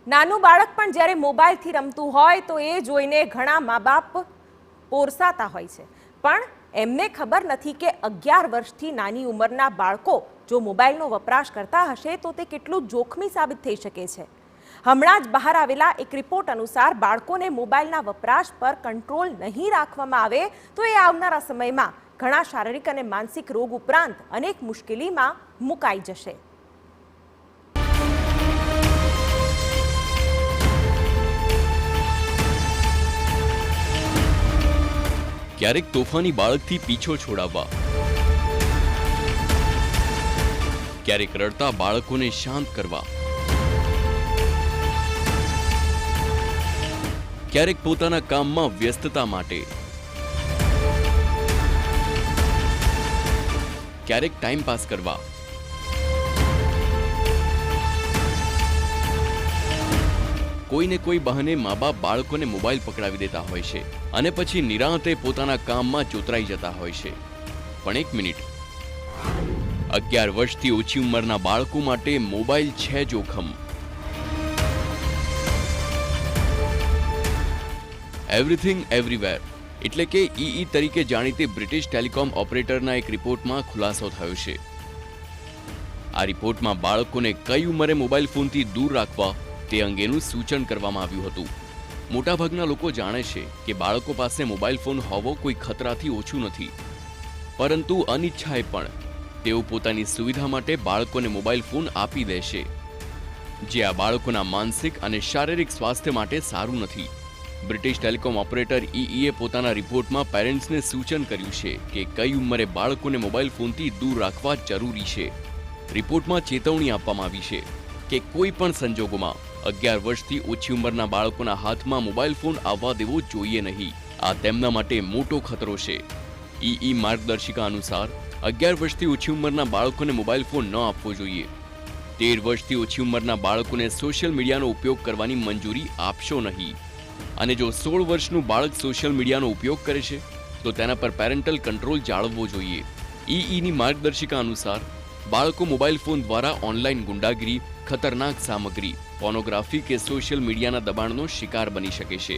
નાનું બાળક પણ જ્યારે મોબાઈલથી રમતું હોય તો એ જોઈને ઘણા મા બાપ પોરસાતા હોય છે, પણ એમને ખબર નથી કે 11 વર્ષથી નાની ઉંમરના બાળકો જો મોબાઈલનો વપરાશ કરતા હશે તો તે કેટલું જોખમી સાબિત થઈ શકે છે। હમણાં જ બહાર આવેલા એક રિપોર્ટ અનુસાર બાળકોને મોબાઈલના વપરાશ પર કંટ્રોલ નહીં રાખવામાં આવે તો એ આવનારા સમયમાં ઘણા શારીરિક અને માનસિક રોગ ઉપરાંત અનેક મુશ્કેલીમાં મુકાઈ જશે। ક્યારેક તોફાની બાળકથી પીછો છોડાવવા, ક્યારેક રડતા બાળકોને શાંત કરવા, ક્યારેક પોતાના કામમાં વ્યસ્તતા માટે, ક્યારેક ટાઈમ પાસ કરવા, કોઈને કોઈ બહાને મા બાપ બાળકોને મોબાઈલ પકડાવી દેતા હોય છે અને પછી નિરાંતે પોતાના કામમાં જોતરાઈ જતા હોય છે। પણ એક મિનિટ, 11 વર્ષથી ઓછી ઉંમરના બાળકો માટે મોબાઈલ છે જોખમ। એવરીથિંગ એવરીવેર એટલે કે ઈ તરીકે જાણીતી બ્રિટિશ ટેલિકોમ ઓપરેટરના એક રિપોર્ટમાં ખુલાસો થયો છે। આ રિપોર્ટમાં બાળકોને કઈ ઉંમરે મોબાઈલ ફોનથી દૂર રાખવા તે અંગેનું સૂચન કરવામાં આવ્યું હતું। મોટાભાગના લોકો જાણે છે કે બાળકો પાસે મોબાઈલ ફોન હોવો કોઈ ખતરાથી ઓછું નથી, પરંતુ અનિચ્છાએ પણ તેઓ પોતાની સુવિધા માટે બાળકોને મોબાઈલ ફોન આપી દેશે, જે આ બાળકોના માનસિક અને શારીરિક સ્વાસ્થ્ય માટે સારું નથી। બ્રિટિશ ટેલિકોમ ઓપરેટર ઈઈએ પોતાના રિપોર્ટમાં પેરેન્ટ્સને સૂચન કર્યું છે કે કઈ ઉંમરે બાળકોને મોબાઈલ ફોનથી દૂર રાખવા જરૂરી છે। રિપોર્ટમાં ચેતવણી આપવામાં આવી છે કે કોઈ પણ સંજોગોમાં 11 વર્ષથી ઓછી ઉંમરના બાળકોના હાથમાં મોબાઈલ ફોન આવવા દેવો જોઈએ નહીં। આ તેમના માટે મોટો ખતરો છે। ઈ માર્ગદર્શિકા અનુસાર 11 વર્ષથી ઓછી ઉંમરના બાળકોને મોબાઈલ ફોન ન આપવો જોઈએ। 13 વર્ષથી ઓછી ઉંમરના બાળકોને સોશિયલ મીડિયાનો ઉપયોગ કરવાની મંજૂરી આપશો નહીં, અને જો 16 વર્ષનું બાળક સોશિયલ મીડિયાનો ઉપયોગ કરે છે તો તેના પર પેરેન્ટલ કંટ્રોલ જાળવવો જોઈએ। ઈની માર્ગદર્શિકા અનુસાર બાળકો મોબાઈલ ફોન દ્વારા ઓનલાઈન ગુંડાગીરી, ખતરનાક સામગ્રી, પોર્નોગ્રાફી કે સોશિયલ મીડિયાના દબાણનો શિકાર બની શકે છે।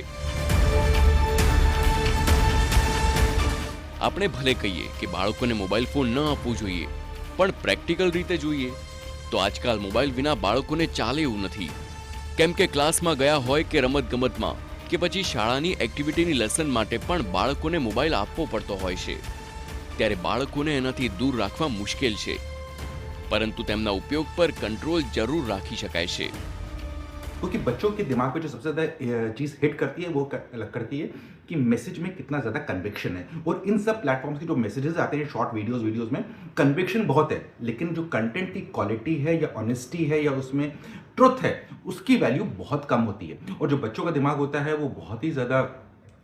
આપણે ભલે કહીએ કે બાળકોને મોબાઈલ ફોન ન આપવું જોઈએ, પણ પ્રેક્ટિકલ રીતે જોઈએ તો આજકાલ મોબાઈલ વિના બાળકોને ચાલે એવું નથી, કેમ કે ક્લાસમાં ગયા હોય કે રમતગમતમાં કે પછી શાળાની એક્ટિવિટીની લેસન માટે પણ બાળકોને મોબાઈલ આપવો પડતો હોય છે। ત્યારે બાળકોને એનાથી દૂર રાખવા મુશ્કેલ છે, परंतु તેમના उपयोग पर कंट्रोल जरूर राखी शकाय छे। क्योंकि बच्चों के दिमाग पे जो सबसे ज़्यादा चीज़ हिट करती है वो करती है कि मैसेज में कितना ज़्यादा कन्विक्शन है। और इन सब प्लेटफॉर्म्स की जो मैसेजेस आते हैं शॉर्ट वीडियोस में कन्विक्शन बहुत है, लेकिन जो कंटेंट की क्वालिटी है या ऑनेस्टी है या उसमें ट्रुथ है उसकी वैल्यू बहुत कम होती है। और जो बच्चों का दिमाग होता है वो बहुत ही ज़्यादा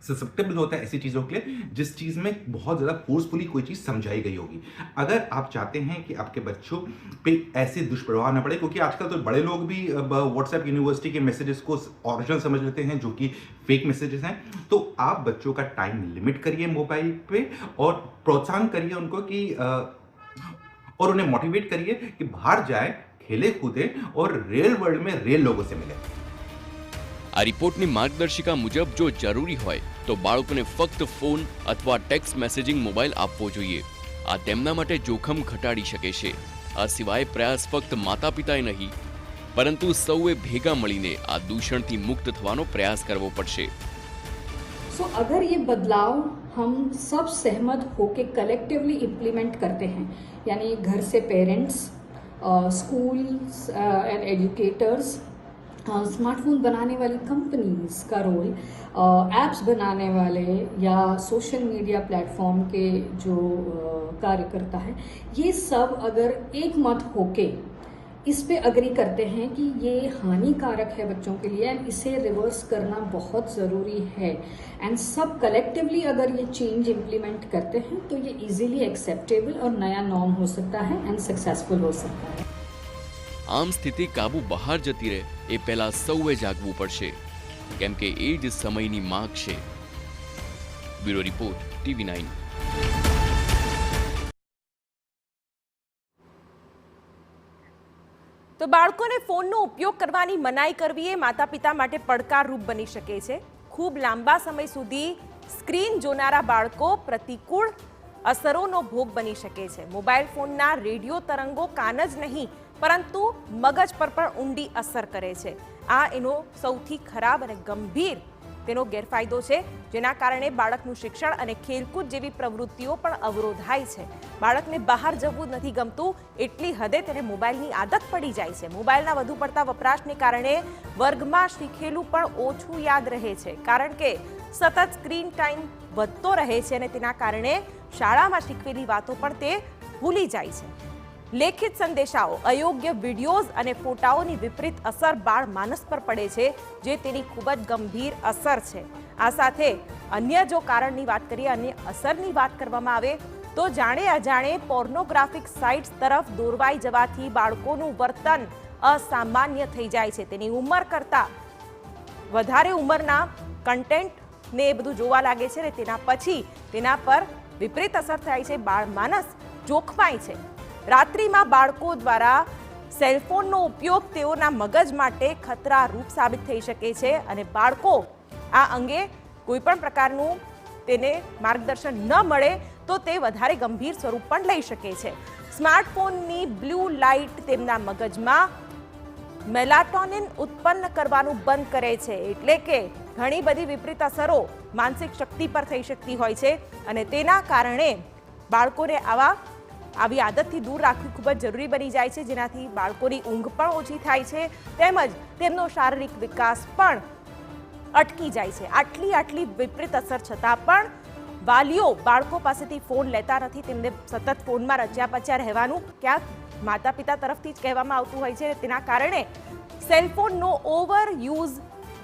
ससेप्टेबल होता है ऐसी चीज़ों के लिए जिस चीज़ में बहुत ज़्यादा फोर्सफुली कोई चीज़ समझाई गई होगी। अगर आप चाहते हैं कि आपके बच्चों पे ऐसे दुष्प्रभाव ना पड़े, क्योंकि आजकल तो बड़े लोग भी व्हाट्सएप यूनिवर्सिटी के मैसेजेस को ओरिजिनल समझ लेते हैं जो कि फेक मैसेजेस हैं, तो आप बच्चों का टाइम लिमिट करिए मोबाइल पे और प्रोत्साहन करिए उनको कि और उन्हें मोटिवेट करिए कि बाहर जाए, खेले कूदे और रियल वर्ल्ड में रियल लोगों से मिले। આ રિપોર્ટની માર્ગદર્શિકા મુજબ જો જરૂરી હોય તો બાળકોને ફક્ત ફોન અથવા ટેક્સ્ટ મેસેજિંગ મોબાઈલ આપવો જોઈએ। આ તેમના માટે જોખમ ઘટાડી શકે છે। આ સિવાય પ્રયાસ ફક્ત માતા પિતાએ નહીં, પરંતુ સૌએ ભેગા મળીને આ દૂષણથી મુક્ત થવાનો પ્રયાસ કરવો પડશે। अगर ये बदलाव हम सब सहमत होकर कलेक्टिवली इम्प्लीमेंट करते हैं, यानी घर से parents, schools and educators, smartphone बनाने वाली कंपनीज का रोल, एप्स बनाने वाले या सोशल मीडिया प्लेटफॉर्म के जो कार्यकर्ता है, ये सब अगर एक मत होके इस पे अग्री करते हैं कि ये हानिकारक है बच्चों के लिए एंड इसे रिवर्स करना बहुत ज़रूरी है, एंड सब कलेक्टिवली अगर ये चेंज इम्प्लीमेंट करते हैं तो ये इजीली एक्सेप्टेबल और नया नॉर्म हो सकता है एंड सक्सेसफुल हो सकता है। આમ સ્થિતિ કાબુ બહાર જતી રહે એ પહેલા સૌએ જાગવું પડશે, કેમ કે એ જ સમયની માંગ છે। Bureau report, TV9। તો બાળકોને ફોનનો ઉપયોગ કરવાની મનાઈ કરવી એ માતા પિતા માટે પડકારરૂપ બની શકે છે. ખૂબ લાંબા સમય સુધી સ્ક્રીન જોનારા બાળકો પ્રતિકૂળ અસરોનો ભોગ બની શકે છે. મોબાઈલ ફોનના રેડિયો તરંગો કાન જ નહીં પરંતુ મગજ પર પણ ઊંડી અસર કરે છે. આ એનો સૌથી ખરાબ અને ગંભીર તેનો ગેરફાયદો છે, જેના કારણે બાળકનું શિક્ષણ અને ખેલકૂદ જેવી પ્રવૃત્તિઓ પણ અવરોધાય છે. બાળકને બહાર જવું નથી ગમતું, એટલી હદે તેને મોબાઈલની આદત પડી જાય છે. મોબાઈલના વધુ પડતા વપરાશને કારણે વર્ગમાં શીખેલું પણ ઓછું યાદ રહે છે, કારણ કે સતત સ્ક્રીન ટાઈમ વધતો રહે છે અને તેના કારણે શાળામાં શીખવેલી વાતો પણ તે ભૂલી જાય છે. લેખિત સંદેશાઓ, અયોગ્ય વિડીયોઝ અને ફોટાઓની વિપરીત અસર બાળ માનસ પર પડે છે, જે તેની ખૂબ જ ગંભીર અસર છે. આ સાથે અન્ય જો કારણની વાત કરીએ, અન્ય અસરની વાત કરવામાં આવે તો જાણે અજાણે પોર્નોગ્રાફિક સાઇટ્સ તરફ દોરવાઈ જવાથી બાળકોનું વર્તન અસામાન્ય થઈ જાય છે. તેની ઉંમર કરતાં વધારે ઉંમરના કન્ટેન્ટને એ બધું જોવા લાગે છે અને તેના પછી તેના પર વિપરીત અસર થાય છે. બાળ માનસ જોખમાય છે. રાત્રિમાં બાળકો દ્વારા સેલફોનનો ઉપયોગ તેઓના મગજ માટે ખતરારૂપ સાબિત થઈ શકે છે અને બાળકો આ અંગે કોઈ પણ પ્રકારનું તેને માર્ગદર્શન ન મળે તો તે વધારે ગંભીર સ્વરૂપ પણ લઈ શકે છે. સ્માર્ટફોનની બ્લુ લાઇટ તેમના મગજમાં મેલાટોનિન ઉત્પન્ન કરવાનું બંધ કરે છે, એટલે કે ઘણી બધી વિપરીત અસરો માનસિક શક્તિ પર થઈ શકતી હોય છે અને તેના કારણે બાળકોને આવી આદતથી દૂર રાખવી ખૂબ જ જરૂરી બની જાય છે, જેનાથી બાળકોની ઊંઘ પણ ઓછી થાય છે તેમજ તેમનો શારીરિક વિકાસ પણ અટકી જાય છે. આટલી વિપરીત અસર છતાં પણ વાલીઓ બાળકો પાસેથી ફોન લેતા નથી. તેમને સતત ફોનમાં રચ્યા પચ્યા રહેવાનું ક્યાંક માતા પિતા તરફથી જ કહેવામાં આવતું હોય છે. તેના કારણે સેલફોનનો ઓવર યુઝ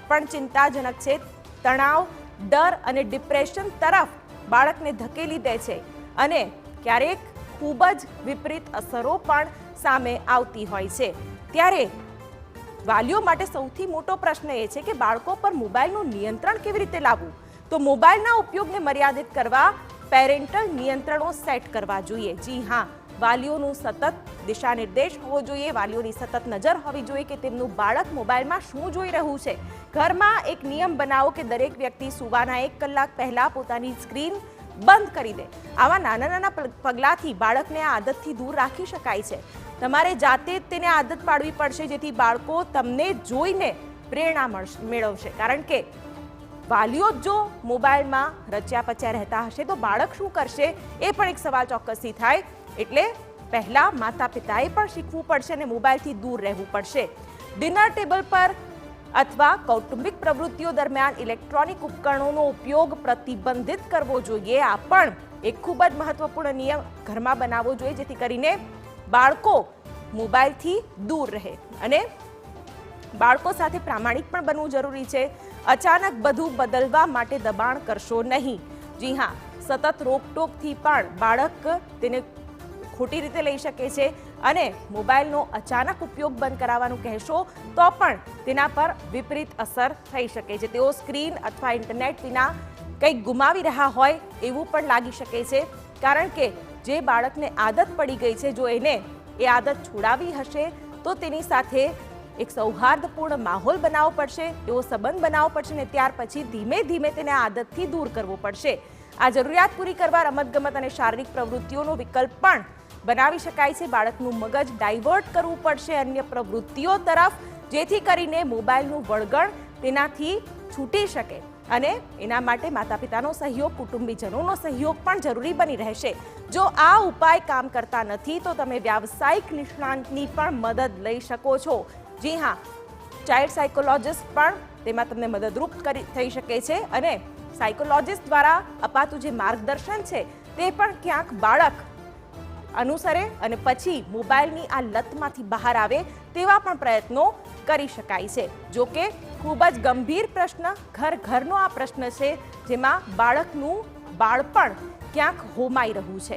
પણ ચિંતાજનક છે. તણાવ, ડર અને ડિપ્રેશન તરફ બાળકને ધકેલી દે છે અને ક્યારેક ખૂબ જ વિપરીત અસરો પણ સામે આવતી હોય છે. ત્યારે વાલીઓ માટે સૌથી મોટો પ્રશ્ન એ છે કે બાળકો પર મોબાઈલનું નિયંત્રણ કેવી રીતે લાવવું. તો મોબાઈલના ઉપયોગને મર્યાદિત કરવા પેરેન્ટલ નિયંત્રણો સેટ કરવા જોઈએ. જી હા, વાલીઓનું સતત દિશા નિર્દેશ હોવો જોઈએ, વાલીઓની સતત નજર હોવી જોઈએ કે તેમનું બાળક મોબાઈલમાં શું જોઈ રહ્યું છે. ઘરમાં એક નિયમ બનાવો કે દરેક વ્યક્તિ સૂવાના 1 કલાક પહેલા પોતાની સ્ક્રીન બંધ કરી દે. આવા નાના નાના પગલાંથી બાળકને આ આદતથી દૂર રાખી શકાય છે. તમારે જાતે જ તેને આદત પાડવી પડશે, જેથી બાળકો તમને જોઈને પ્રેરણા મેળવશે. કારણ કે વાલીઓ જો મોબાઈલમાં રચ્યા પચ્યા રહેતા હશે તો બાળક શું કરશે એ પણ એક સવાલ ચોક્કસથી થાય. એટલે પહેલા માતા પિતાએ પણ શીખવું પડશે અને મોબાઈલથી દૂર રહેવું પડશે. ડિનર ટેબલ પર અથવા કૌટુંબિક પ્રવૃત્તિઓ દરમિયાન ઇલેક્ટ્રોનિક ઉપકરણોનો ઉપયોગ પ્રતિબંધિત કરવો જોઈએ. આ પણ એક ખૂબ જ મહત્વપૂર્ણ નિયમ ઘરમાં બનાવવો જોઈએ, જેથી કરીને બાળકો મોબાઈલથી દૂર રહે. અને બાળકો સાથે પ્રામાણિક પણ બનવું જરૂરી છે. અચાનક બધું બદલવા માટે દબાણ કરશો નહીં. જી હા, સતત રોકટોકથી પણ બાળક તેને ખોટી રીતે લઈ શકે છે અને મોબાઈલનો અચાનક ઉપયોગ બંધ કરાવવાનું કહેશો તો પણ તેના પર વિપરીત અસર થઈ શકે છે. તેઓ સ્ક્રીન અથવા ઇન્ટરનેટ વિના કંઈક ગુમાવી રહ્યા હોય એવું પણ લાગી શકે છે, કારણ કે જે બાળકને આદત પડી ગઈ છે, જો એને એ આદત છોડાવી હશે તો તેની સાથે એક સૌહાર્દપૂર્ણ માહોલ બનાવવો પડશે, એવો સંબંધ બનાવવો પડશે અને ત્યાર પછી ધીમે ધીમે તેને આદતથી દૂર કરવો પડશે. આ જરૂરિયાત પૂરી કરવા રમતગમત અને શારીરિક પ્રવૃત્તિઓનો વિકલ્પ પણ બનાવી શકાય છે. બાળકનું મગજ ડાયવર્ટ કરવું પડશે અન્ય પ્રવૃત્તિઓ તરફ, જેથી કરીને મોબાઈલનું વળગણ તેનાથી છૂટી શકે અને એના માટે માતા પિતાનો સહયોગ, કુટુંબીજનોનો સહયોગ પણ જરૂરી બની રહેશે. જો આ ઉપાય કામ કરતા નથી તો તમે વ્યાવસાયિક નિષ્ણાંતની પણ મદદ લઈ શકો છો. જી હા, ચાઇલ્ડ સાયકોલોજિસ્ટ પણ તેમાં તમને મદદરૂપ થઈ શકે છે અને સાયકોલોજિસ્ટ દ્વારા અપાતું જે માર્ગદર્શન છે તે પણ ક્યાંક બાળક અનુસરે અને પછી મોબાઈલની આ લતમાંથી બહાર આવે તેવા પણ પ્રયત્નો કરી શકાય છે. જો કે ખૂબ જ ગંભીર પ્રશ્ન, ઘરનો આ પ્રશ્ન છે, જેમાં બાળકનું બાળપણ ક્યાંક હોમાઈ રહ્યું છે.